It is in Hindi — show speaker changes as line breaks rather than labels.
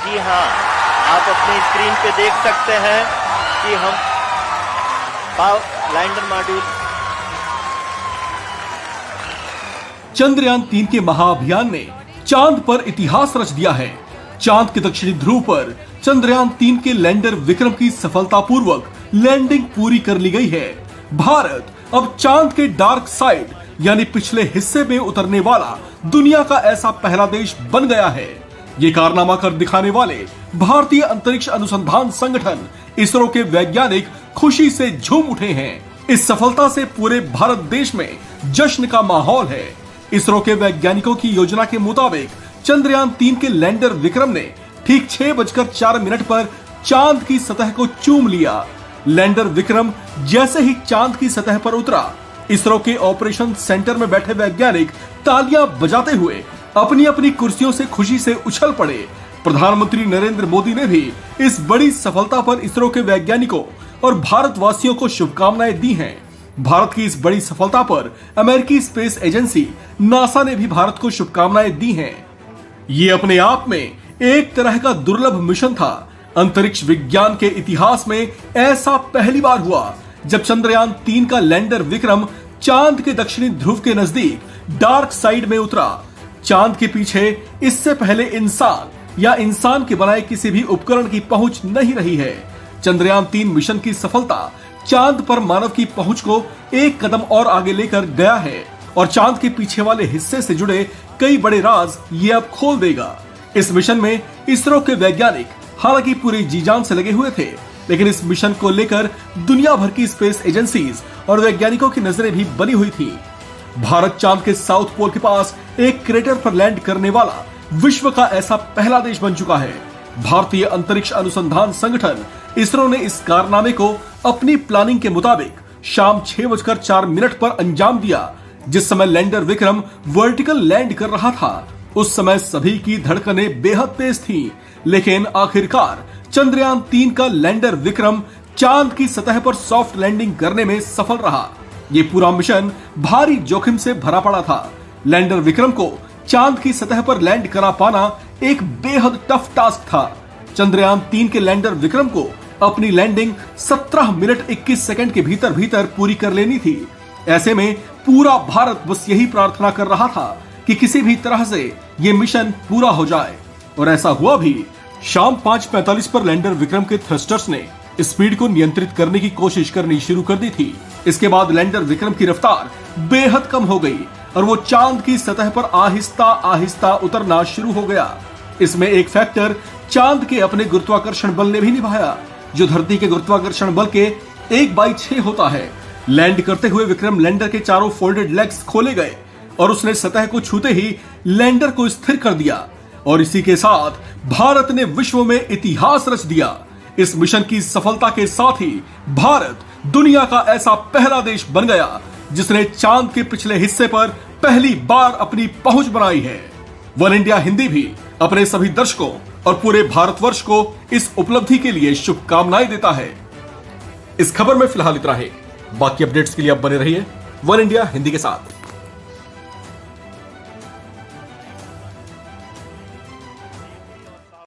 जी हाँ, आप अपनी स्क्रीन पे देख सकते हैं कि हम लैंडर मॉड्यूल
चंद्रयान 3 के महाअभियान ने चांद पर इतिहास रच दिया है। चांद के दक्षिणी ध्रुव पर चंद्रयान 3 के लैंडर विक्रम की सफलतापूर्वक लैंडिंग पूरी कर ली गई है। भारत अब चांद के डार्क साइड यानी पिछले हिस्से में उतरने वाला दुनिया का ऐसा पहला देश बन गया है। ये कारनामा कर दिखाने वाले भारतीय अंतरिक्ष अनुसंधान संगठन इसरो के वैज्ञानिक खुशी से झूम उठे हैं। इस सफलता से पूरे भारत देश में जश्न का माहौल है। इसरो के वैज्ञानिकों की योजना के मुताबिक चंद्रयान 3 के लैंडर विक्रम ने ठीक 6:04 पर चांद की सतह को चूम लिया। लैंडर विक्रम जैसे ही चांद की सतह पर उतरा, इसरो के ऑपरेशन सेंटर में बैठे वैज्ञानिक तालियां बजाते हुए अपनी अपनी कुर्सियों से खुशी से उछल पड़े। प्रधानमंत्री नरेंद्र मोदी ने भी इस बड़ी सफलता पर इसरो के वैज्ञानिकों और भारतवासियों को शुभकामनाएं दी हैं। भारत की इस बड़ी सफलता पर अमेरिकी स्पेस एजेंसी नासा ने भी भारत को शुभकामनाएं दी हैं। ये अपने आप में एक तरह का दुर्लभ मिशन था। अंतरिक्ष विज्ञान के इतिहास में ऐसा पहली बार हुआ जब चंद्रयान 3 का लैंडर विक्रम चांद के दक्षिणी ध्रुव के नजदीक डार्क साइड में उतरा। चांद के पीछे इससे पहले इंसान या इंसान के बनाए किसी भी उपकरण की पहुंच नहीं रही है। चंद्रयान 3 मिशन की सफलता चांद पर मानव की पहुंच को एक कदम और आगे लेकर गया है और चांद के पीछे वाले हिस्से से जुड़े कई बड़े राज ये अब खोल देगा। इस मिशन में इसरो के वैज्ञानिक हालांकि पूरी जी जान से लगे हुए थे, लेकिन इस मिशन को लेकर दुनिया भर की स्पेस एजेंसीज और वैज्ञानिकों की नजरें भी बनी हुई थी। भारत चांद के साउथ पोल के पास एक क्रेटर पर लैंड करने वाला विश्व का ऐसा पहला देश बन चुका है। भारतीय अंतरिक्ष अनुसंधान संगठन इसरो ने इस कारनामे को अपनी प्लानिंग के मुताबिक शाम 6:04 पर अंजाम दिया। जिस समय लैंडर विक्रम वर्टिकल लैंड कर रहा था, उस समय सभी की धड़कनें बेहद तेज थी, लेकिन आखिरकार चंद्रयान 3 का लैंडर विक्रम चांद की सतह पर सॉफ्ट लैंडिंग करने में सफल रहा। ये पूरा मिशन भारी जोखिम से भरा पड़ा था। लैंडर विक्रम को चांद की सतह पर लैंड करा पाना एक बेहद टफ टास्क था। चंद्रयान 3 के लैंडर विक्रम को अपनी लैंडिंग 17 मिनट 21 सेकंड के भीतर भीतर पूरी कर लेनी थी। ऐसे में पूरा भारत बस यही प्रार्थना कर रहा था कि किसी भी तरह से ये मिशन पूरा हो जाए, और ऐसा हुआ भी। शाम 5:45 पर लैंडर विक्रम के थ्रस्टर्स ने स्पीड को नियंत्रित करने की कोशिश करनी शुरू कर दी थी। इसके बाद लैंडर विक्रम की रफ्तार बेहद कम हो गई और वो चांद की सतह पर आहिस्ता आहिस्ता उतरना शुरू हो गया। इसमें एक फैक्टर चांद के अपने गुरुत्वाकर्षण बल ने भी निभाया, जो धरती के गुरुत्वाकर्षण बल के 1/6 होता है। लैंड करते हुए विक्रम लैंडर के चारों फोल्डेड लेग्स खोले गए और उसने सतह को छूते ही लैंडर को स्थिर कर दिया, और इसी के साथ भारत ने विश्व में इतिहास रच दिया। इस मिशन की सफलता के साथ ही भारत दुनिया का ऐसा पहला देश बन गया जिसने चांद के पिछले हिस्से पर पहली बार अपनी पहुंच बनाई है। वन इंडिया हिंदी भी अपने सभी दर्शकों और पूरे भारतवर्ष को इस उपलब्धि के लिए शुभकामनाएं देता है। इस खबर में फिलहाल इतना ही। बाकी अपडेट्स के लिए आप बने रहिए वन इंडिया हिंदी के साथ।